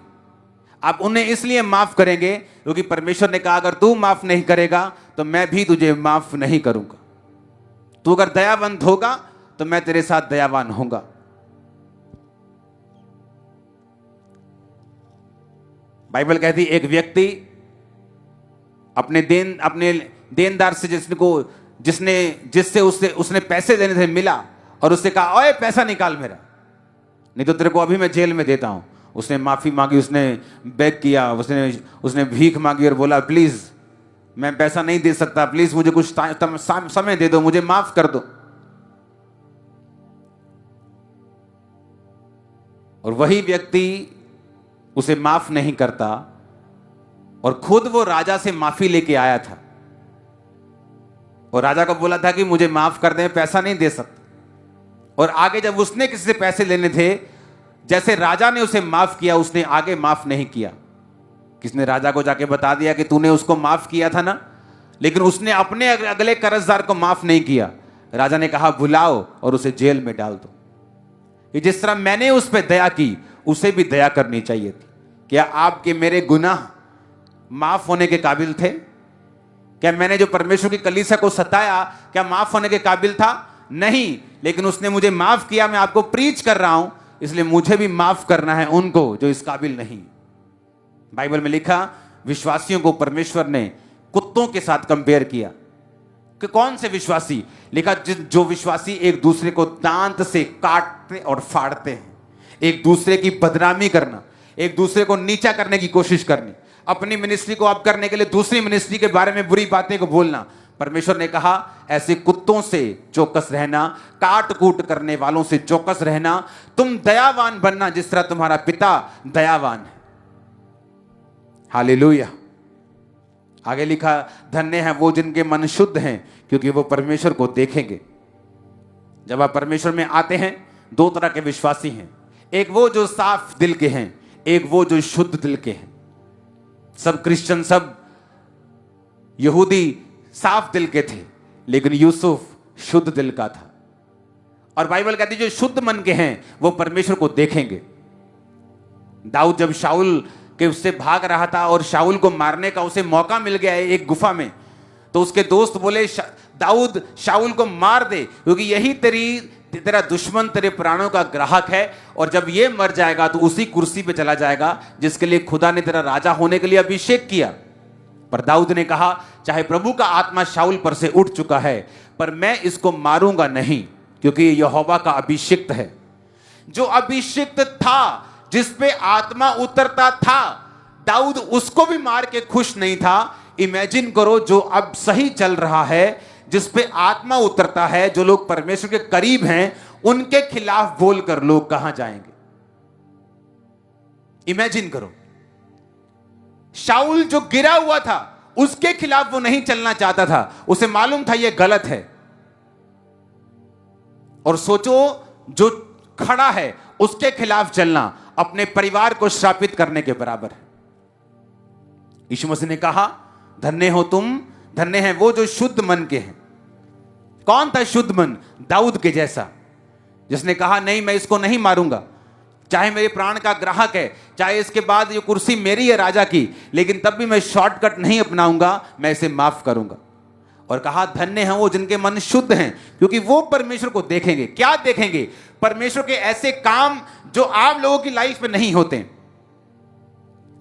आप उन्हें इसलिए माफ करेंगे क्योंकि परमेश्वर ने कहा अगर तू माफ नहीं करेगा तो मैं भी तुझे माफ नहीं करूंगा। तू अगर दयावंत होगा तो मैं तेरे साथ दयावान होऊंगा। बाइबल कहती एक व्यक्ति अपने देनदार से जिससे उसने पैसे देने थे मिला और उससे कहा ओए पैसा निकाल मेरा, नहीं तो तेरे को अभी मैं जेल में देता हूं। उसने माफी मांगी, उसने बेग किया, उसने भीख मांगी और बोला प्लीज मैं पैसा नहीं दे सकता, प्लीज मुझे कुछ समय दे दो, मुझे माफ कर दो। और वही व्यक्ति उसे माफ नहीं करता और खुद वो राजा से माफी लेके आया था और राजा को बोला था कि मुझे माफ कर दे, पैसा नहीं दे सकता। और आगे जब उसने किसी से पैसे लेने थे, जैसे राजा ने उसे माफ किया, उसने आगे माफ नहीं किया। किसने राजा को जाके बता दिया कि तूने उसको माफ किया था ना, लेकिन उसने अपने अगले कर्जदार को माफ नहीं किया। राजा ने कहा बुलाओ और उसे जेल में डाल दो। कि जिस तरह मैंने उस पर दया की, उसे भी दया करनी चाहिए थी। क्या आपके मेरे गुनाह माफ होने के काबिल थे? क्या मैंने जो परमेश्वर की कलीसिया को सताया क्या माफ होने के काबिल था? नहीं, लेकिन उसने मुझे माफ किया। मैं आपको प्रीच कर रहा हूं, इसलिए मुझे भी माफ करना है उनको जो इस काबिल नहीं। बाइबल में लिखा विश्वासियों को परमेश्वर ने कुत्तों के साथ कंपेयर किया। कि कौन से विश्वासी? लिखा जो विश्वासी एक दूसरे को दांत से काटते और फाड़ते हैं, एक दूसरे की बदनामी करना, एक दूसरे को नीचा करने की कोशिश करनी, अपनी मिनिस्ट्री को अप करने के लिए दूसरी मिनिस्ट्री के बारे में बुरी बातें को बोलना। परमेश्वर ने कहा ऐसे कुत्तों से चौकस रहना, काट कूट करने वालों से चौकस रहना। तुम दयावान बनना जिस तरह तुम्हारा पिता दयावान है। हालेलुया। आगे लिखा धन्य है वो जिनके मन शुद्ध हैं, क्योंकि वो परमेश्वर को देखेंगे। जब आप परमेश्वर में आते हैं, 2 तरह के विश्वासी हैं। एक वो जो साफ दिल के हैं, एक वो जो शुद्ध दिल के हैं। सब क्रिश्चियन, सब यहूदी साफ दिल के थे, लेकिन यूसुफ शुद्ध दिल का था। और बाइबल कहती है जो शुद्ध मन के हैं वो परमेश्वर को देखेंगे। दाऊद जब शाऊल के उससे भाग रहा था और शाऊल को मारने का उसे मौका मिल गया है एक गुफा में, तो उसके दोस्त बोले दाऊद शाऊल को मार दे, क्योंकि यही तेरा दुश्मन तेरे प्राणों का ग्राहक है, और जब ये मर जाएगा तो उसी कुर्सी पे चला जाएगा जिसके लिए खुदा ने तेरा राजा होने के लिए अभिषेक किया। पर दाऊद ने कहा, चाहे प्रभु का आत्मा शाऊल पर से उठ चुका है, पर मैं इसको मारूंगा नहीं, क्योंकि ये यहोवा का अभिषिक्त है। जो अभिषिक्त था, जिस पे आत्मा उतरता था, दाऊद उसको भी मार के खुश नहीं था। इमेजिन करो, जो अब सही चल रहा है, जिस पे आत्मा उतरता है, जो लोग परमेश्वर के करीब हैं, उनके खिलाफ बोलकर लोग कहां जाएंगे? इमेजिन करो, शाऊल जो गिरा हुआ था, उसके खिलाफ वो नहीं चलना चाहता था, उसे मालूम था ये गलत है। और सोचो, जो खड़ा है उसके खिलाफ चलना अपने परिवार को श्रापित करने के बराबर है। यीशु मसीह ने कहा, धन्य हो तुम, धन्य है वो जो शुद्ध मन के हैं। कौन था शुद्ध मन? दाऊद के जैसा, जिसने कहा, नहीं, मैं इसको नहीं मारूंगा, चाहे मेरे प्राण का ग्राहक है, चाहे इसके बाद ये कुर्सी मेरी है राजा की, लेकिन तब भी मैं शॉर्टकट नहीं अपनाऊंगा, मैं इसे माफ करूंगा। और कहा, धन्य हैं वो जिनके मन शुद्ध हैं, क्योंकि वो परमेश्वर को देखेंगे। क्या देखेंगे? परमेश्वर के ऐसे काम जो आप लोगों की लाइफ में नहीं होते,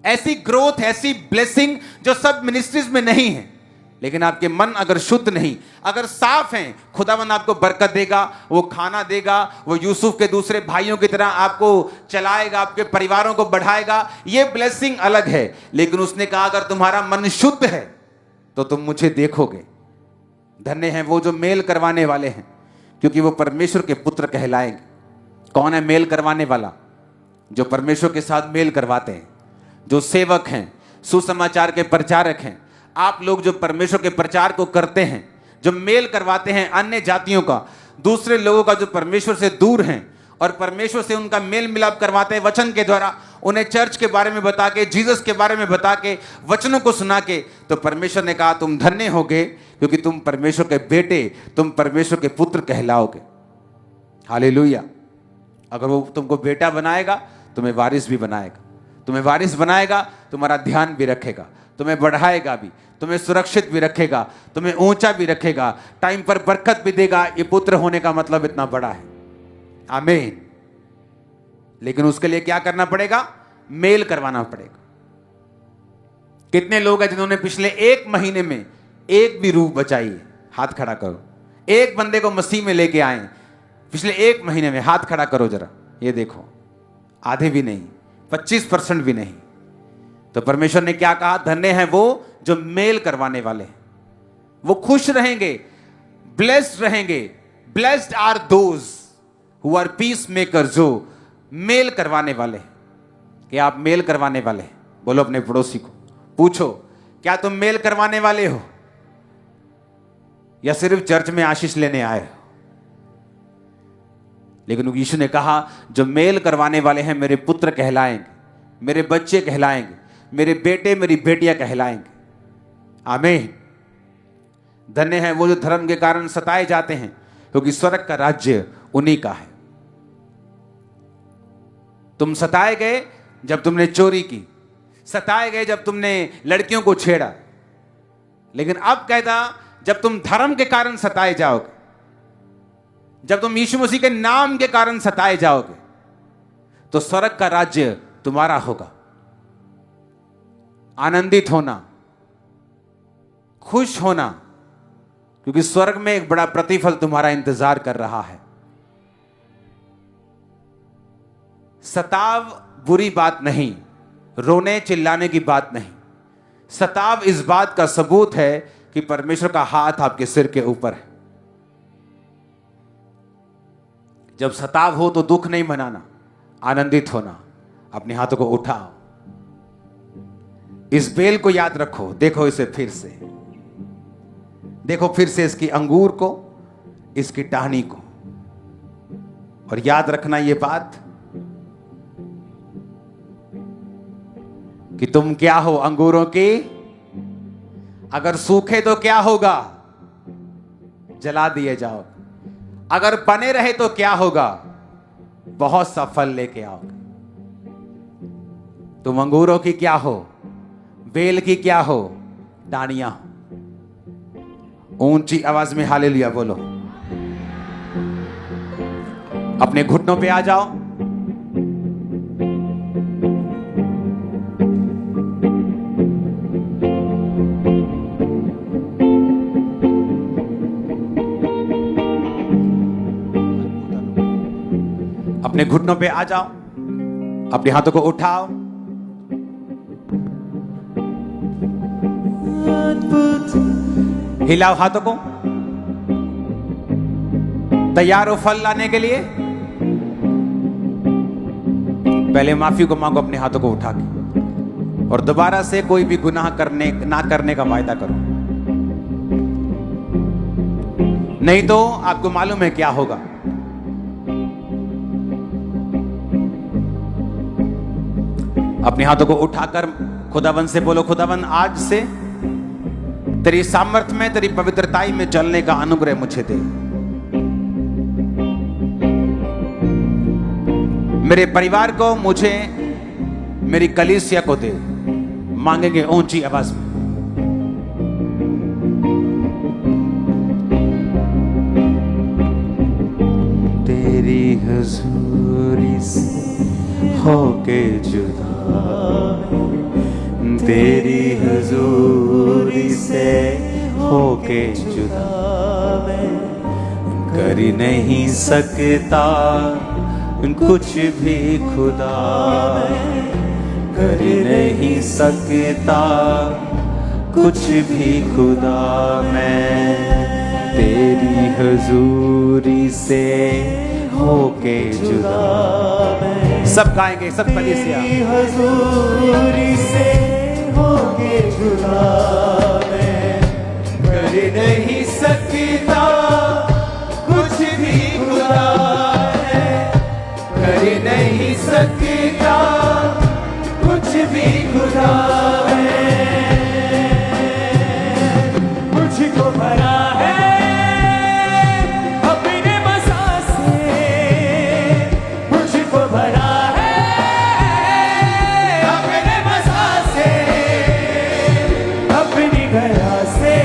ऐसी ग्रोथ, ऐसी ब्लेसिंग जो सब मिनिस्ट्रीज में नहीं है। लेकिन आपके मन अगर शुद्ध नहीं, अगर साफ हैं, खुदावंद आपको बरकत देगा, वो खाना देगा, वो यूसुफ के दूसरे भाइयों की तरह आपको चलाएगा, आपके परिवारों को बढ़ाएगा। ये ब्लेसिंग अलग है। लेकिन उसने कहा, अगर तुम्हारा मन शुद्ध है तो तुम मुझे देखोगे। धन्य हैं वो जो मेल करवाने वाले हैं, क्योंकि वो परमेश्वर के पुत्र कहलाएंगे। कौन है मेल करवाने वाला? जो परमेश्वर के साथ मेल करवाते हैं, जो सेवक हैं, सुसमाचार के प्रचारक हैं। आप लोग जो परमेश्वर के प्रचार को करते हैं, जो मेल करवाते हैं अन्य जातियों का, दूसरे लोगों का जो परमेश्वर से दूर हैं, और परमेश्वर से उनका मेल मिलाप करवाते हैं वचन के द्वारा, उन्हें चर्च के बारे में बता के, जीसस के बारे में बता के, वचनों को सुना के, तो परमेश्वर ने कहा, तुम धन्य होगे, क्योंकि तुम परमेश्वर के बेटे, तुम परमेश्वर के पुत्र कहलाओगे। हालेलुया। अगर वो तुमको बेटा बनाएगा, तुम्हें वारिस भी बनाएगा। तुम्हें वारिस बनाएगा, तुम्हारा ध्यान भी रखेगा, तुम्हें बढ़ाएगा भी, तुम्हें सुरक्षित भी रखेगा, तुम्हें ऊंचा भी रखेगा, टाइम पर बरकत भी देगा। ये पुत्र होने का मतलब इतना बड़ा है। आमीन। लेकिन उसके लिए क्या करना पड़ेगा? मेल करवाना पड़ेगा। कितने लोग हैं जिन्होंने पिछले 1 महीने में एक भी रूह बचाई है? हाथ खड़ा करो। एक बंदे को मसीह में लेके आए पिछले 1 महीने में, हाथ खड़ा करो जरा। ये देखो, आधे भी नहीं, 25% भी नहीं। तो परमेश्वर ने क्या कहा? धन्य है वो जो मेल करवाने वाले हैं। वो खुश रहेंगे, ब्लेस्ड रहेंगे। Blessed are those who are peace maker, जो मेल करवाने वाले हैं। क्या आप मेल करवाने वाले हैं? बोलो अपने पड़ोसी को, पूछो, क्या तुम मेल करवाने वाले हो, या सिर्फ चर्च में आशीष लेने आए हो? लेकिन यीशु ने कहा, जो मेल करवाने वाले हैं मेरे पुत्र कहलाएंगे, मेरे बच्चे कहलाएंगे, मेरे बेटे मेरी बेटियां कहलाएंगे। आमीन। धन्य है वो जो धर्म के कारण सताए जाते हैं, क्योंकि स्वर्ग का राज्य उन्हीं का है। तुम सताए गए जब तुमने चोरी की, सताए गए जब तुमने लड़कियों को छेड़ा, लेकिन अब कहता, जब तुम धर्म के कारण सताए जाओगे, जब तुम यीशु मसीह के नाम के कारण सताए जाओगे, तो स्वर्ग का राज्य तुम्हारा होगा। आनंदित होना, खुश होना, क्योंकि स्वर्ग में एक बड़ा प्रतिफल तुम्हारा इंतजार कर रहा है। सताव बुरी बात नहीं, रोने चिल्लाने की बात नहीं। सताव इस बात का सबूत है कि परमेश्वर का हाथ आपके सिर के ऊपर है। जब सताव हो तो दुख नहीं मनाना, आनंदित होना। अपने हाथों को उठाओ, इस बेल को याद रखो, देखो इसे फिर से, देखो फिर से इसकी अंगूर को, इसकी टहनी को, और याद रखना ये बात कि तुम क्या हो अंगूरों की। अगर सूखे तो क्या होगा? जला दिए जाओ। अगर बने रहे तो क्या होगा? बहुत सा फल लेके आओगे। तुम अंगूरों की क्या हो? बेल की क्या हो? डानियां हो। ऊंची आवाज में हालेलुया बोलो। अपने घुटनों पे आ जाओ। अपने घुटनों पे आ जाओ, अपने हाथों को उठाओ। हिलाओ हाथों को। तैयार हो फल लाने के लिए? पहले माफी को मांगो अपने हाथों को उठा के, और दोबारा से कोई भी गुनाह ना करने का वायदा करो, नहीं तो आपको मालूम है क्या होगा। अपने हाथों को उठाकर खुदावंद से बोलो, खुदावंद आज से तेरी सामर्थ्य में, तेरी पवित्रताई में चलने का अनुग्रह मुझे दे। मेरे परिवार को, मुझे, मेरी कलीसिया को दे। मांगेंगे ऊंची आवाज में। तेरी हुजूरी से होके जुदा, तेरी हुजूरी से होके जुदा कर नहीं सकता कुछ भी खुदा, कर नहीं सकता कुछ भी खुदा। मैं तेरी हुजूरी से होके जुदा। सब गाएंगे, सब कलीसिया। हुजूरी से होके जुदा मैं कर नहीं सकता कुछ भी खुदा, कर नहीं सकता कुछ भी खुदा। मुझको भरा है अपने मसा से, मुझको भरा है अपने मसा से, अपनी गया से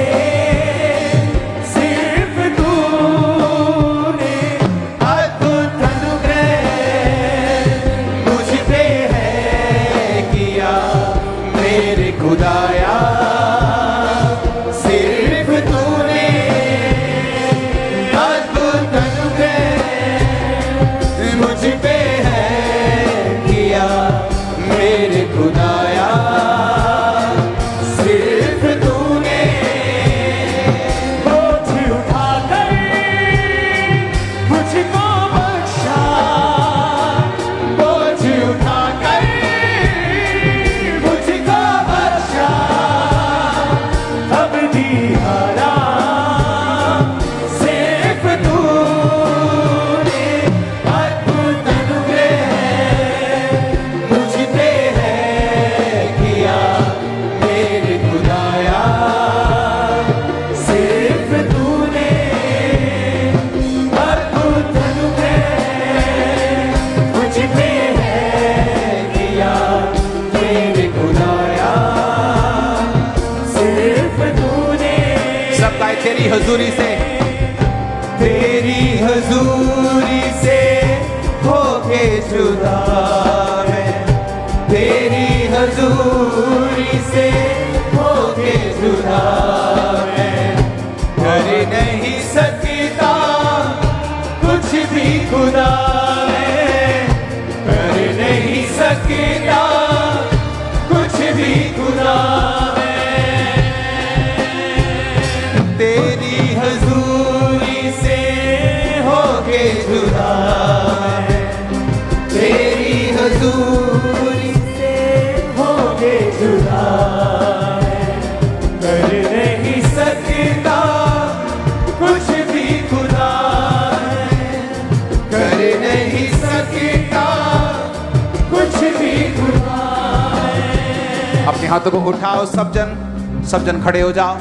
सिर्फ तूने अद्भुत अनुग्रह मुझ पे है किया मेरे खुदाया। सिर्फ तूने अद्भुत अनुग्रह मुझ पे है किया मेरे खुदाया। सिर्फ तूने बोझ उठाकर मुझको बख्शा, बोझ उठाकर मुझको बख्शा। अब दिहारा सिर्फ तूने अद्भुत अनुग्रह मुझ पे है किया मेरे खुदाया। सिर्फ तूने अद्भुत अनुग्रह मुझ पे है किया मेरे खुदाया। सिर्फ तूने। सब गाए तेरी हुजूरी से, तेरी हुजूरी से होके जुदा मैं, तेरी हुजूरी से होके जुदा मैं कर नहीं सकता कुछ भी खुदा। मैं कर नहीं सकता कुछ भी खुदा। तेरी हुजूरी से होके जुदा मैं, तेरी हुजूरी से होके जुदा मैं कर नहीं सकता कुछ भी खुदा। कर नहीं सकता कुछ भी खुदा। अपने हाथों को उठाओ सब जन खड़े हो जाओ।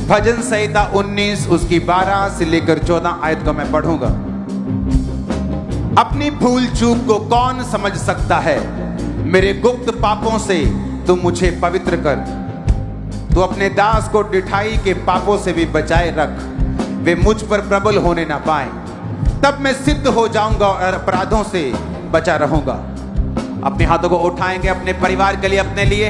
भजन संहिता 19 उसकी 12 से लेकर 14 आयत को मैं पढ़ूंगा। अपनी भूल चूक को कौन समझ सकता है, मेरे गुप्त पापों से तू मुझे पवित्र कर। तू अपने दास को डिठाई के पापों से भी बचाए रख, वे मुझ पर प्रबल होने ना पाए। तब मैं सिद्ध हो जाऊंगा और अपराधों से बचा रहूंगा। अपने हाथों को उठाएंगे अपने परिवार के लिए, अपने लिए।